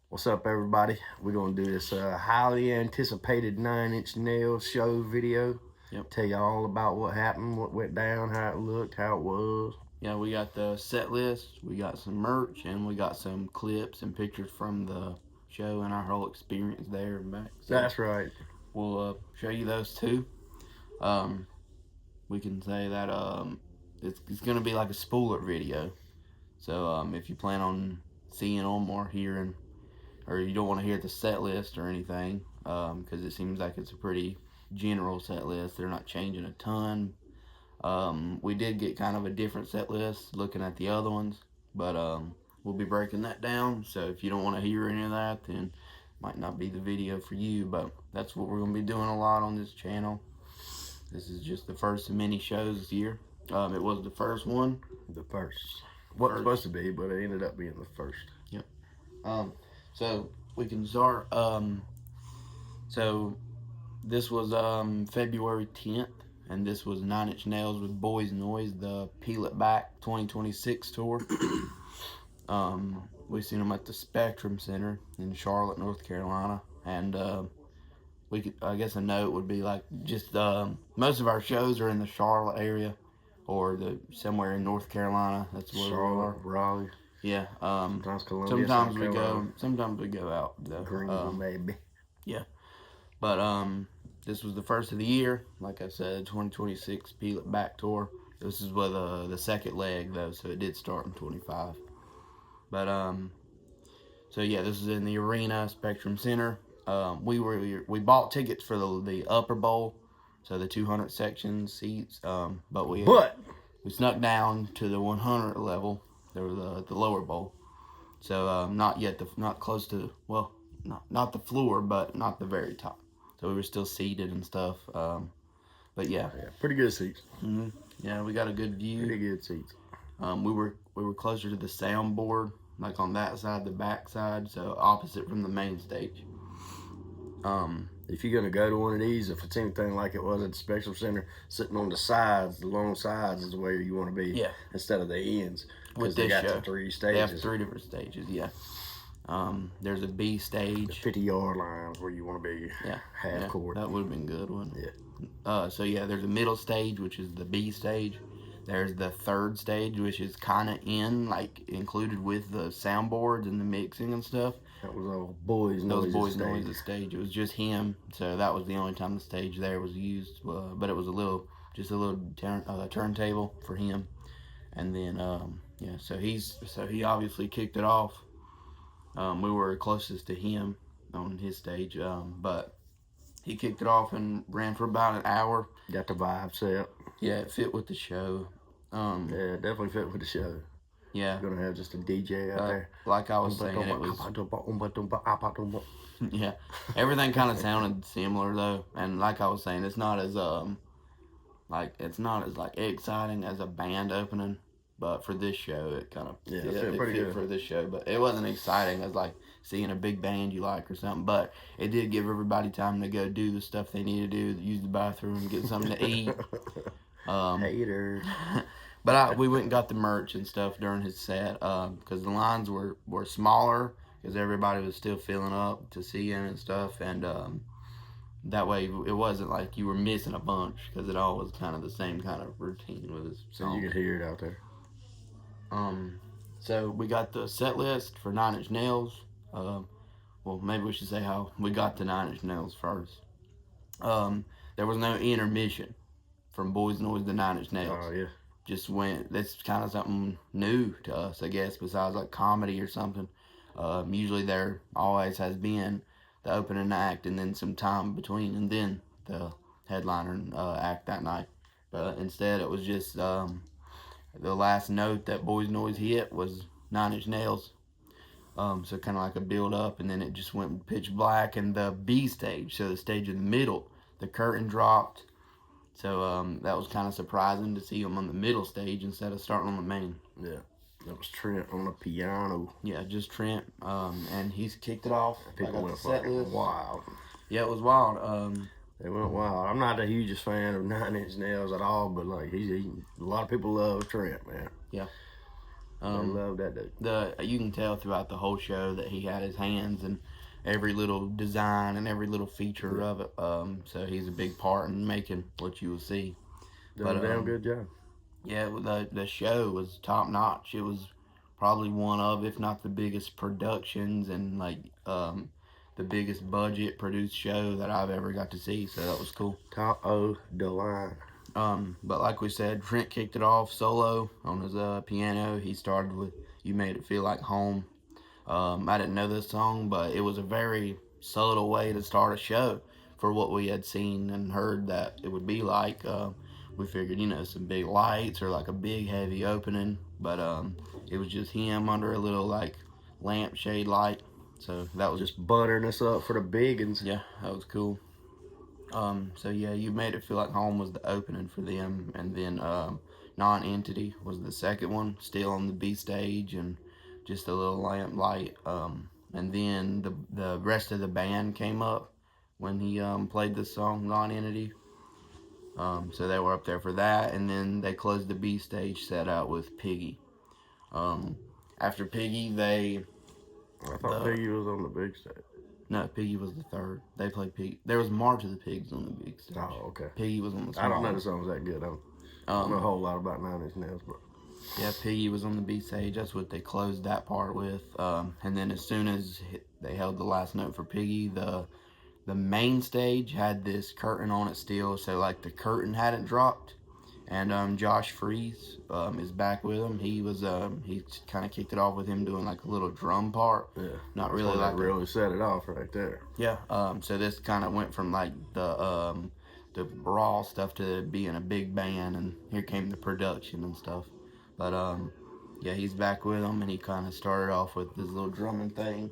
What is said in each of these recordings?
What's up, everybody? We're going to do this highly anticipated 9 Inch Nails show video. Yep. Tell you all about what happened, what went down, how it looked, how it was. Yeah, we got the set list, we got some merch, and we got some clips and pictures from the show and our whole experience there and back. So that's right. We'll show you those too. We can say that it's going to be like a spooler video. So if you plan on seeing them or hearing, or you don't want to hear the set list or anything, because it seems like it's a pretty general set list. They're not changing a ton. We did get kind of a different set list looking at the other ones, but we'll be breaking that down. So if you don't want to hear any of that, then it might not be the video for you, but that's what we're going to be doing a lot on this channel. This is just the first of many shows this year. It was the first one. The first. Wasn't supposed to be, but it ended up being the first. Yep. So we can start. So this was February 10th, and this was 9 Inch Nails with Boys Noise, the Peel It Back 2026 tour. We seen them at the Spectrum Center in Charlotte, North Carolina, and I guess a note would be like just most of our shows are in the Charlotte area or somewhere in North Carolina. That's where Charlotte, Raleigh. Yeah. Sometimes Columbia. Sometimes we go out though. Greenville, maybe. Yeah. But this was the first of the year. Like I said, 2026 Peel It Back tour. This is with the second leg though, so it did start in 25. But so yeah, this is in the arena, Spectrum Center. We bought tickets for the upper bowl, so the 200 section seats. But we snuck down to the 100 level. There was the lower bowl, so not close to, well, not the floor, but not the very top. So we were still seated and stuff. But yeah, pretty good seats. Mm-hmm. Yeah, we got a good view. Pretty good seats. We were closer to the soundboard, like on that side, the back side, so opposite from the main stage. If you're gonna go to one of these, if it's anything like it was at the Spectrum Center, sitting on the sides, the long sides is where you want to be. Yeah. Instead of the ends. With they this got show, the 3 stages. They have 3 different stages. Yeah. There's a B stage. The 50-yard lines where you want to be. Yeah. Half court. That would have been good, wouldn't it? Yeah. So yeah, there's a middle stage, which is the B stage. There's the third stage, which is kind of included with the soundboards and the mixing and stuff. That was all Boys Noise. Boys Noise stage. It was just him, so that was the only time the stage there was used. But it was just a little turntable for him, and then yeah. So he obviously kicked it off. We were closest to him on his stage, but he kicked it off and ran for about an hour. Got the vibe set. Yeah, it fit with the show. Yeah, it definitely fit with the show. Yeah. You're gonna have just a DJ out there. Like I was saying, it was. Yeah, everything kind of sounded similar though, and like I was saying, it's not as exciting as a band opening, but for this show, it kind of it fit for this show. But it wasn't exciting as like seeing a big band you like or something. But it did give everybody time to go do the stuff they need to do, use the bathroom, get something to eat. Hater. But we went and got the merch and stuff during his set because the lines were smaller because everybody was still filling up to see him and stuff, and that way it wasn't like you were missing a bunch because it all was kind of the same kind of routine with his song. So you could hear it out there. So we got the set list for 9 Inch Nails. Well, maybe we should say how we got to 9 Inch Nails first. There was no intermission from Boys Noise to 9 Inch Nails. Oh, yeah. Just went, that's kind of something new to us, I guess, besides like comedy or something. Usually there always has been the opening act and then some time between and then the headliner act that night. But instead it was just the last note that Boys Noise hit was 9 Inch Nails. So kind of like a build up, and then it just went pitch black, and the B stage, so the stage in the middle, the curtain dropped. So that was kind of surprising to see him on the middle stage instead of starting on the main. Yeah, that was Trent on the piano. Yeah, just Trent, and he's kicked it off. People went fucking wild. Yeah, it was wild. They went wild. I'm not the hugest fan of 9 Inch Nails at all, but like a lot of people love Trent, man. Yeah. They love that dude. You can tell throughout the whole show that he had his hands in every little design and every little feature of it. So he's a big part in making what you will see. Done a damn good job. Yeah, the show was top notch. It was probably one of, if not the biggest productions and like the biggest budget produced show that I've ever got to see. So that was cool. Top of the line. But like we said, Trent kicked it off solo on his piano. He started with "You Made It Feel Like Home." I didn't know this song, but it was a very subtle way to start a show for what we had seen and heard that it would be like. We figured, some big lights or like a big heavy opening, but it was just him under a little like lampshade light. So that was just buttering us up for the biggins. Yeah, that was cool. So yeah, You Made It Feel Like Home was the opening for them, and then Non-Entity was the second one, still on the B stage and just a little lamp light. And then the rest of the band came up when he played the song Non-Entity. So they were up there for that, and then they closed the B stage set out with Piggy. After Piggy, I thought Piggy was on the big stage. No, Piggy was the third. They played Piggy. There was March of the Pigs on the big stage. Oh, okay. Piggy was on the small. I don't know the songs that good. I don't know a whole lot about Nine Inch Nails, but yeah, Piggy was on the B stage. That's what they closed that part with. And then as soon as they held the last note for Piggy, the main stage had this curtain on it still, so like the curtain hadn't dropped. And Josh Freese is back with him. He kind of kicked it off with him doing like a little drum part. Yeah, not really like really set it off right there. Yeah. So this kind of went from like the raw stuff to being a big band, and here came the production and stuff. But yeah, he's back with them, and he kind of started off with this little drumming thing,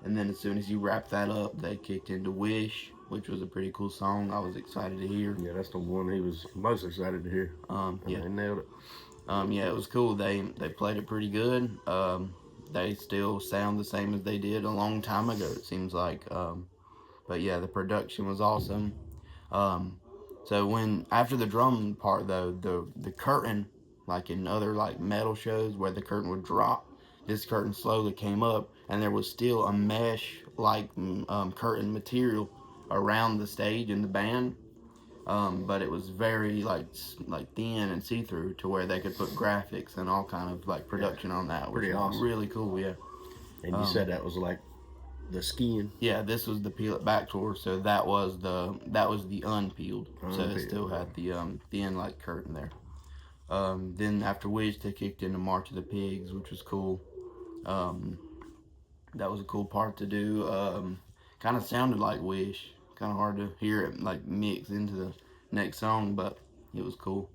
and then as soon as you wrap that up, they kicked into Wish, which was a pretty cool song. I was excited to hear. Yeah, that's the one he was most excited to hear. Yeah, they nailed it. Yeah, it was cool. They played it pretty good. They still sound the same as they did a long time ago, it seems like. But yeah, the production was awesome. So when after the drum part though, the curtain, like in other like metal shows where the curtain would drop, this curtain slowly came up, and there was still a mesh like curtain material around the stage and the band. But it was very like thin and see-through to where they could put graphics and all kind of like production on that, which was awesome. Really cool. Yeah. And you said that was like the skiing. Yeah, this was the Peel It Back tour, so that was the unpeeled. So it still had the thin like curtain there. Then after Wish, they kicked into March of the Pigs, which was cool. That was a cool part to do. Kind of sounded like Wish. Kind of hard to hear it like mix into the next song, but it was cool.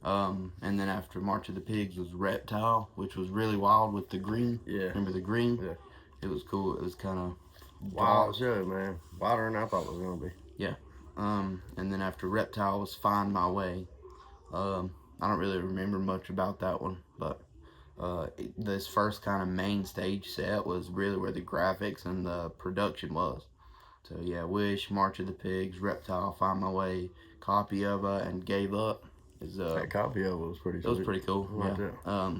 And then after March of the Pigs was Reptile, which was really wild with the green. Yeah. Remember the green? Yeah. It was cool. It was kind of wild show, man. Wilder than I thought it was gonna be. Yeah. And then after Reptile was Find My Way. I don't really remember much about that one, but this first kind of main stage set was really where the graphics and the production was. So yeah, Wish, March of the Pigs, Reptile, Find My Way, Copy of and Gave Up. That Copy of was pretty. It was pretty cool. Yeah.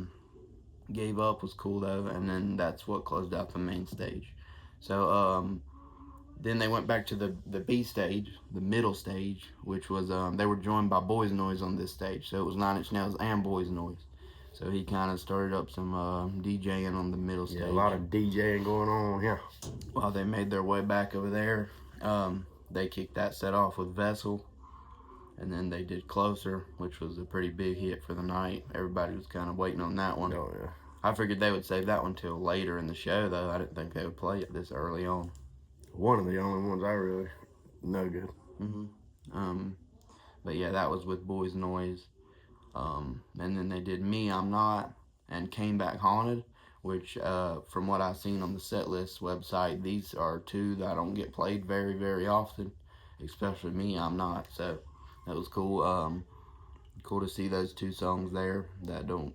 Gave Up was cool though, and then that's what closed out the main stage. So then they went back to the B stage, the middle stage, which was they were joined by Boys Noise on this stage. So it was 9 Inch Nails and Boys Noise. So he kind of started up some DJing on the middle stage. Yeah, a lot of DJing going on here. While they made their way back over there, they kicked that set off with Vessel. And then they did Closer, which was a pretty big hit for the night. Everybody was kind of waiting on that one. Oh, yeah. I figured they would save that one till later in the show, though. I didn't think they would play it this early on. One of the only ones I really know good. But yeah, that was with Boys Noise. And then they did Me, I'm Not, and Came Back Haunted, which from what I've seen on the setlist website, these are two that don't get played very, very often, especially Me, I'm Not. So that was cool. Cool to see those two songs there that don't,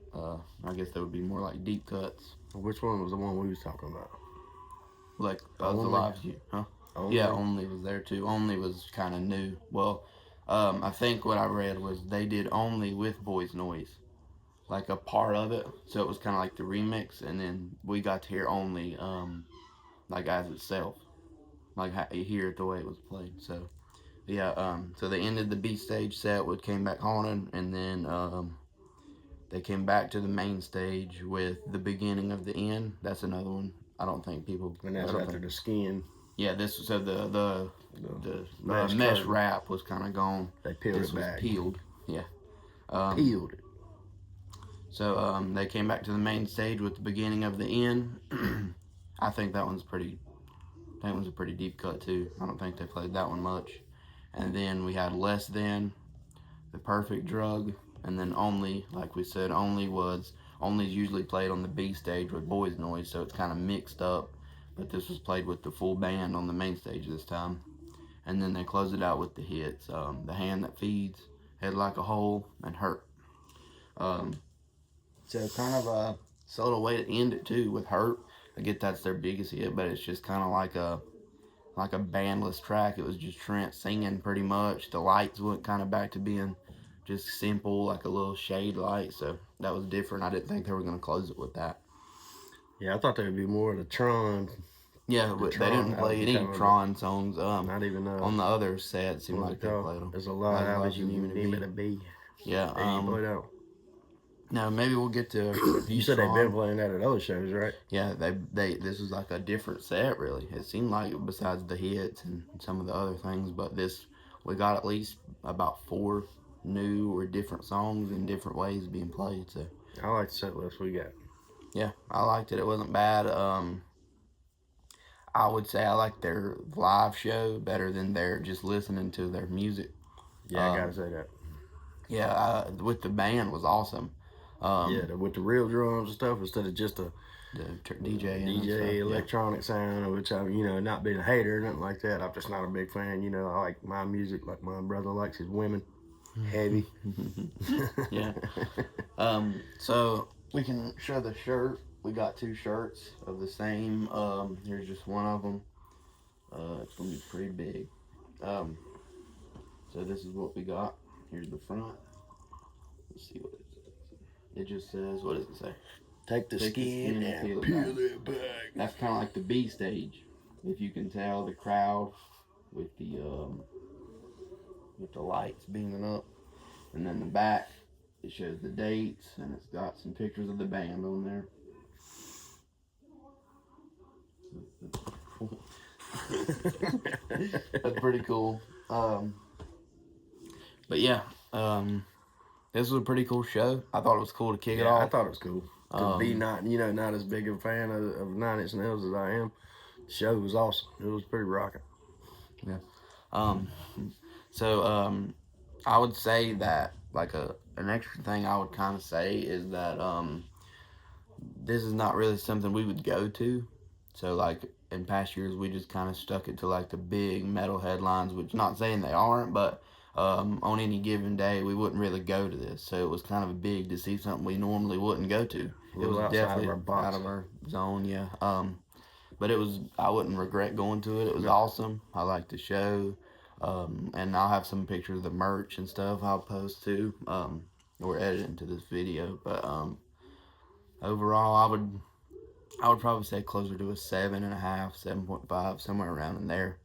I guess they would be more like deep cuts. Which one was the one we was talking about? Like, the live view, huh? Only? Yeah, Only was there too. Only was kind of new. Well, I think what I read was they did Only with Boys Noise. like a part of it, so it was kind of like the remix, and then we got to hear only like as itself, like how you hear it the way it was played. So yeah, so they ended the B stage set with "Came Back Haunted," and then they came back to the main stage with "The Beginning of the End." That's another one. I don't think people. And that's I don't after think. the skin. Yeah, this so the mesh curtain. wrap was kind of gone. They peeled This it was back. peeled. Yeah. Peeled it. So they came back to the main stage with "The Beginning of the End." I think that one's pretty. That one's a pretty deep cut too. I don't think they played that one much. And then we had "Less Than," "The Perfect Drug," and then "Only." Like we said, "Only" is usually played on the B stage with boys noise, so it's kind of mixed up. But this was played with the full band on the main stage this time. And then they closed it out with the hits: "The Hand That Feeds," "Head Like a Hole," and "Hurt." Um, so kind of a subtle way to end it too with "Hurt." I get that's their biggest hit, but it's just kind of like a bandless track. It was just Trent singing pretty much. The lights went kind of back to being just simple, like a little shade light. So that was different. I didn't think they were going to close it with that. Yeah, I thought there would be more of the Tron. Yeah, they didn't play any Tron songs. Not even on the other set, it seemed like they played them. There's a lot of hours you need me to be. Yeah. Play that. Now maybe we'll get to. You said they've been playing that at other shows, right? Yeah, they this was like a different set. Really, it seemed like besides the hits and some of the other things, but this we got at least about 4 new or different songs in different ways being played. So I like the set list we got. yeah, I liked it. It wasn't bad. I would say I like their live show better than their just listening to their music. Yeah, I gotta say that. Yeah, with the band was awesome. Yeah, with the real drums and stuff instead of just a DJ electronic sound, which I'm, not being a hater, nothing like that. I'm just not a big fan. I like my music like my brother likes his women, heavy. Yeah. So we can show the shirt. We got 2 shirts of the same. Here's just one of them. It's gonna be pretty big. So this is what we got. Here's the front. Let's see what it says. It just says, what does it say? Take the skin and peel it back. That's kind of like the B stage, if you can tell the crowd with the lights beaming up, and then the back it shows the dates and it's got some pictures of the band on there. That's pretty cool. But yeah, this was a pretty cool show. I thought it was cool to kick it off. I thought it was cool. To be not as big of a fan of 9 Inch Nails as I am, the show was awesome. It was pretty rocking. Yeah. So I would say that like an extra thing I would kind of say is that this is not really something we would go to. So like in past years we just kind of stuck it to like the big metal headlines, which not saying they aren't, but on any given day we wouldn't really go to this. So it was kind of big to see something we normally wouldn't go to. It was definitely out of our zone, yeah. But it was, I wouldn't regret going to it. It was awesome. I liked the show. And I'll have some pictures of the merch and stuff I'll post too. We're editing to this video, but overall I would probably say closer to a 7.5, 7.5, somewhere around in there.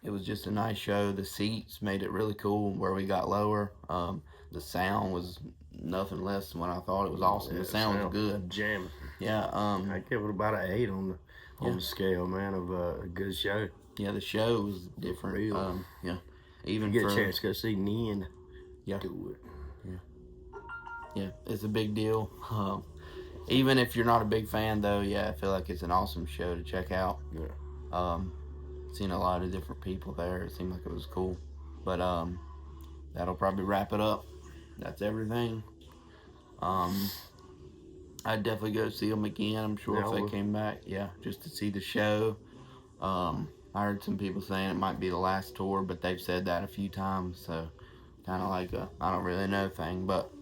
It was just a nice show. The seats made it really cool where we got lower. The sound was nothing less than what I thought. It was awesome. Yeah, the sound was good. Jamming. Yeah. I give it about an 8 on the scale, man, of a good show. Yeah, the show was different. Real. Yeah. Even you get a chance to go see Nin. Yeah. Do it. Yeah, it's a big deal. Even if you're not a big fan, though, yeah, I feel like it's an awesome show to check out. Yeah. Seen a lot of different people there. It seemed like it was cool. But that'll probably wrap it up. That's everything. I'd definitely go see them again. I'm sure if they came back, just to see the show. I heard some people saying it might be the last tour, but they've said that a few times. So kind of like I don't really know thing, but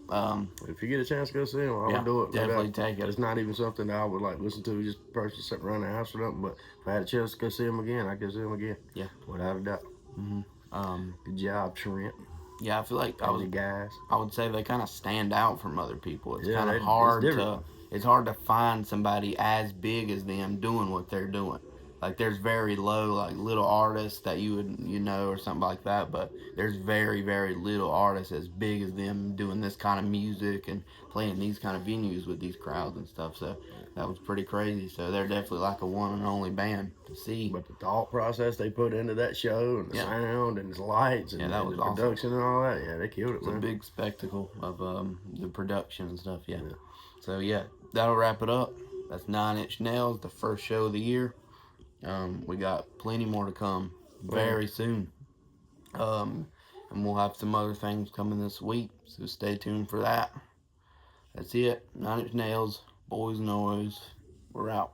if you get a chance to go see them, I would do it. Definitely take it. It's not even something that I would like listen to just person sitting around the house or something. But if I had a chance to go see them again, I'd go see them again. Yeah, without a doubt. Mm-hmm. Good job, Trent. Yeah, I feel like the guys. I would say they kind of stand out from other people. It's Yeah, kind of it's hard to find somebody as big as them doing what they're doing. Like there's very low, like little artists that you know or something like that, but there's very little artists as big as them doing this kind of music and playing these kind of venues with these crowds and stuff. So that was pretty crazy. So they're definitely like a one and only band to see. But the thought process they put into that show and the sound and the lights and, that was the awesome. production and all that, yeah, they killed it. It's man. a big spectacle of the production and stuff. Yeah. So yeah, that'll wrap it up. That's 9 Inch Nails, the first show of the year. We got plenty more to come very soon. And we'll have some other things coming this week, so stay tuned for that. That's it. 9 Inch Nails, Boys Noise. We're out.